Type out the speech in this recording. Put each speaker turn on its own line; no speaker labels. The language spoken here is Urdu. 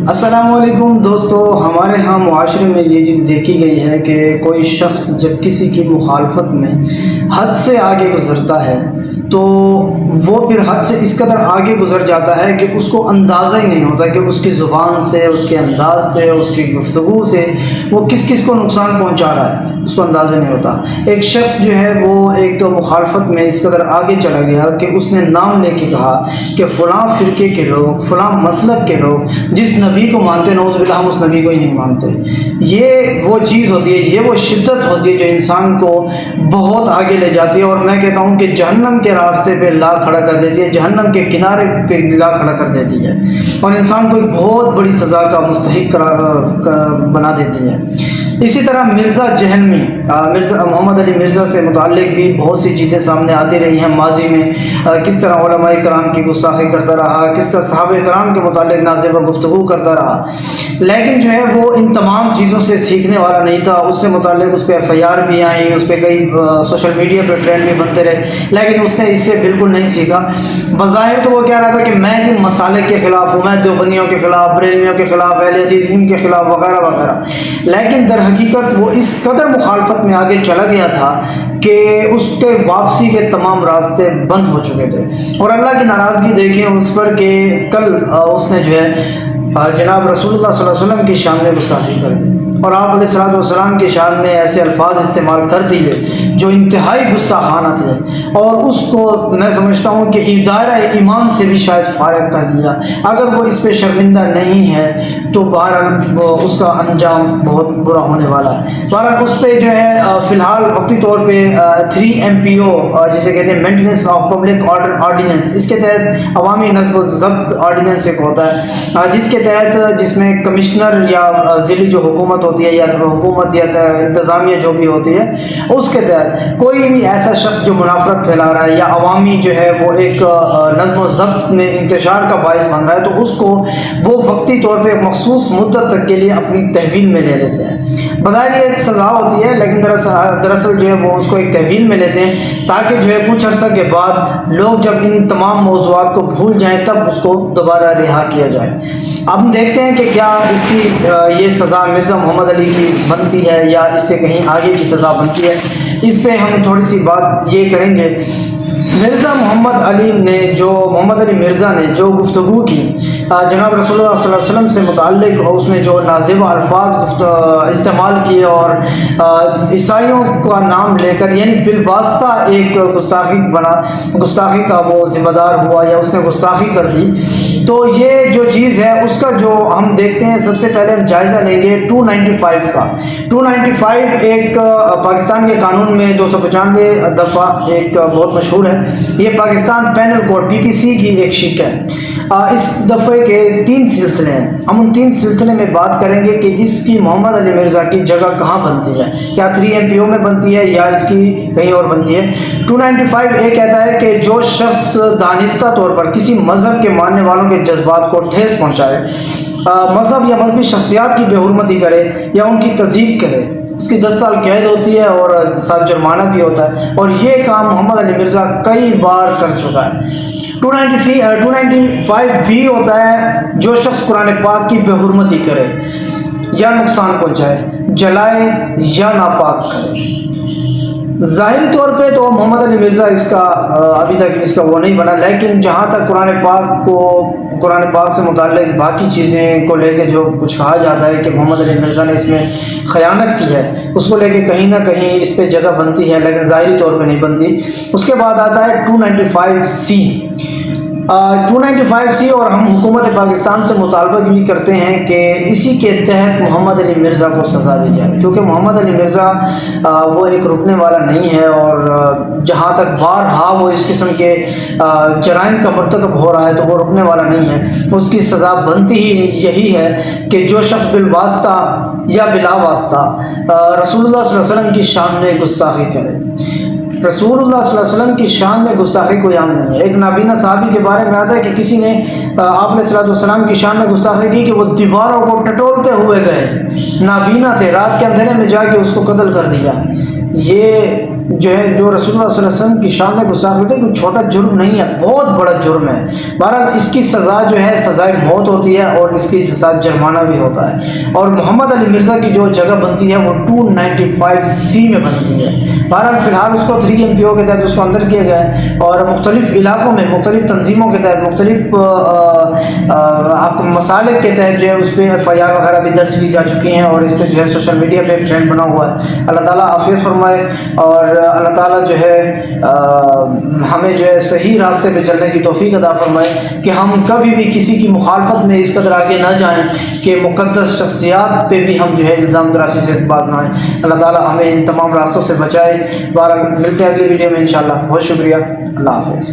السلام علیکم دوستو، ہمارے ہاں معاشرے میں یہ چیز دیکھی گئی ہے کہ کوئی شخص جب کسی کی مخالفت میں حد سے آگے گزرتا ہے تو وہ پھر حد سے اس قدر آگے گزر جاتا ہے کہ اس کو اندازہ ہی نہیں ہوتا کہ اس کی زبان سے، اس کے انداز سے، اس کی گفتگو سے وہ کس کس کو نقصان پہنچا رہا ہے، اس کو اندازہ نہیں ہوتا۔ ایک شخص جو ہے وہ ایک مخالفت میں اس قدر آگے چلا گیا کہ اس نے نام لے کے کہا کہ فلاں فرقے کے لوگ، فلاں مسلک کے لوگ جس نبی کو مانتے، نعوذ باللہ ہم اس نبی کو ہی نہیں مانتے۔ یہ وہ چیز ہوتی ہے، یہ وہ شدت ہوتی ہے جو انسان کو بہت آگے لے جاتی ہے، اور میں کہتا ہوں کہ جہنم کے راستے پہ لا کھڑا کر دیتی ہے، جہنم کے کنارے پہ لا کھڑا کر دیتی ہے، اور انسان کو ایک بہت بڑی سزا کا مستحق بنا دیتی ہے۔ اسی طرح مرزا جہلمی، محمد علی مرزا سے متعلق بھی بہت سی چیزیں سامنے آتی رہی ہیں ماضی میں، کس طرح علماء کرام کی گستاخی کرتا رہا، کس طرح صحابہ کرام کے متعلق نازیبہ گفتگو کرتا رہا، لیکن جو ہے وہ ان تمام چیزوں سے سیکھنے والا نہیں تھا۔ اس سے متعلق اس پہ ایف آئی آر بھی آئیں، اس پہ کئی سوشل میڈیا پہ ٹرینڈ بھی بنتے رہے، لیکن اس نے اس سے بالکل نہیں سیکھا۔ بظاہر تو وہ کہہ رہا تھا کہ میں بھی مسالک کے خلاف ہوں، میں دیوبندیوں کے خلاف، بریلویوں کے خلاف، اہل حدیث ان کے خلاف وغیرہ وغیرہ، لیکن در حقیقت وہ اس قدر مخالفت میں آگے چلا گیا تھا کہ اس کے واپسی کے تمام راستے بند ہو چکے تھے، اور اللہ کی ناراضگی دیکھیں اس پر کہ کل اس نے جو ہے جناب رسول اللہ صلی اللہ علیہ وسلم کی شان میں گستاخی کر دی، اور آپ علیہ الصلوۃ والسلام کی شان میں ایسے الفاظ استعمال کر دیے جو انتہائی گستاخانہ تھے، اور اس کو میں سمجھتا ہوں کہ دائرہ ایمان سے بھی شاید فارغ کر دیا۔ اگر وہ اس پہ شرمندہ نہیں ہے تو بہرحال اس کا انجام بہت برا ہونے والا ہے۔ بہرحال اس پہ جو ہے فی الحال وقتی طور پہ 3 MPO جسے کہتے ہیں maintenance of public order ordinance, اس کے تحت عوامی نظم و ضبط آرڈیننس ایک ہوتا ہے، جس کے تحت جس میں کمشنر یا ضلعی جو حکومت ہوتی ہے، یا حکومت یا انتظامیہ جو بھی ہوتی ہے، اس کے تحت کوئی بھی ایسا شخص جو منافرت پھیلا رہا ہے یا عوامی جو ہے وہ ایک نظم و ضبط میں انتشار کا باعث بن رہا ہے، تو اس کو وہ وقتی طور پہ مخصوص مدت تک کے لیے اپنی تحویل میں لے لیتے ہیں۔ بظاہر یہ ایک سزا ہوتی ہے، لیکن دراصل جو ہے وہ اس کو ایک تحویل میں لیتے ہیں تاکہ جو ہے کچھ عرصہ کے بعد لوگ جب ان تمام موضوعات کو بھول جائیں تب اس کو دوبارہ رہا کیا جائے۔ اب ہم دیکھتے ہیں کہ کیا اس کی یہ سزا مرزا محمد علی کی بنتی ہے یا اس سے کہیں آگے کی سزا بنتی ہے، اس پہ ہم تھوڑی سی بات یہ کریں گے۔ مرزا محمد علی مرزا نے جو گفتگو کی جناب رسول اللہ صلی اللہ علیہ وسلم سے متعلق، اس نے جو نازیبہ الفاظ استعمال کیے اور عیسائیوں کا نام لے کر یعنی بالواسطہ ایک گستاخی کا وہ ذمہ دار ہوا یا اس نے گستاخی کر دی، تو یہ جو چیز ہے اس کا جو ہم دیکھتے ہیں، سب سے پہلے ہم جائزہ لیں گے 295 کا۔ 295 ایک پاکستان کے قانون میں 295 دفعہ ایک بہت مشہور ہے، یہ پاکستان پینل کوڈ PPC کی ایک شق ہے۔ اس دفعے کے 3 سلسلے ہیں، ہم ان 3 سلسلے میں بات کریں گے کہ اس کی محمد علی مرزا کی جگہ کہاں بنتی ہے، کیا 3 MPO میں بنتی ہے یا اس کی کہیں اور بنتی ہے۔ 295 یہ کہتا ہے کہ جو شخص دانستہ طور پر کسی مذہب کے ماننے والوں کے جذبات کو ٹھیس پہنچائے، مذہب یا مذہبی شخصیات کی بے حرمتی کرے یا ان کی تضییق کرے، اس کی 10 سال قید ہوتی ہے اور ساتھ جرمانہ بھی ہوتا ہے، اور یہ کام محمد علی مرزا کئی بار کر چکا ہے۔ 295 بھی ہوتا ہے جو شخص قرآن پاک کی بے حرمتی کرے یا نقصان پہنچائے، جلائے یا ناپاک کرے۔ ظاہری طور پہ تو محمد علی مرزا اس کا ابھی تک اس کا وہ نہیں بنا، لیکن جہاں تک قرآن پاک سے متعلق باقی چیزیں کو لے کے جو کچھ کہا جاتا ہے کہ محمد علی مرزا نے اس میں خیانت کی ہے، اس کو لے کے کہیں نہ کہیں اس پہ جگہ بنتی ہے، لیکن ظاہری طور پہ نہیں بنتی۔ اس کے بعد آتا ہے 295C۔ 295C، اور ہم حکومت پاکستان سے مطالبہ بھی کرتے ہیں کہ اسی کے تحت محمد علی مرزا کو سزا دی جائے، کیونکہ محمد علی مرزا وہ ایک رکنے والا نہیں ہے، اور جہاں تک بارہا وہ اس قسم کے جرائم کا مرتکب ہو رہا ہے تو وہ رکنے والا نہیں ہے۔ اس کی سزا بنتی ہی یہی ہے کہ جو شخص بالواسطہ یا بلا واسطہ رسول اللہ صلی اللہ علیہ وسلم کی شان میں گستاخی کرے۔ رسول اللہ صلی اللہ علیہ وسلم کی شان میں گستاخی کوئی عام نہیں ہے۔ ایک نابینا صحابی کے بارے میں آتا ہے کہ کسی نے آپ علیہ الصلوۃ والسلام کی شان میں گستاخی کی کہ وہ دیواروں کو ٹٹولتے ہوئے گئے، نابینا تھے، رات کے اندھیرے میں جا کے اس کو قتل کر دیا۔ یہ جو ہے جو رسول اللہ صلی اللہ علیہ وسلم کی شان میں گستاخی ہوتی ہے کوئی چھوٹا جرم نہیں ہے، بہت بڑا جرم ہے۔ بہرحال اس کی سزا جو ہے سزائے موت ہوتی ہے اور اس کے ساتھ جرمانہ بھی ہوتا ہے، اور محمد علی مرزا کی جو جگہ بنتی ہے وہ 295C میں بنتی ہے۔ بہرحال فی الحال اس کو 3MPO کے تحت اس کو اندر کیا گیا ہے، اور مختلف علاقوں میں مختلف تنظیموں کے تحت مختلف مسالک کے تحت جو ہے اس پہ FIR وغیرہ بھی درج کی جا چکی ہیں، اور اس پہ جو ہے سوشل میڈیا پہ ایک ٹرینڈ بنا ہوا ہے۔ اللہ تعالیٰ عافیت فرمائے، اور اللہ تعالیٰ جو ہے ہمیں جو ہے صحیح راستے پہ چلنے کی توفیق عطا فرمائے کہ ہم کبھی بھی کسی کی مخالفت میں اس قدر آگے نہ جائیں کہ مقدس شخصیات پہ بھی ہم جو ہے الزام تراشی سے باز نہ آئیں۔ اللہ تعالیٰ ہمیں ان تمام راستوں سے بچائے۔ بہرحال ملتے ہیں اگلی ویڈیو میں انشاءاللہ۔ بہت شکریہ، اللہ حافظ۔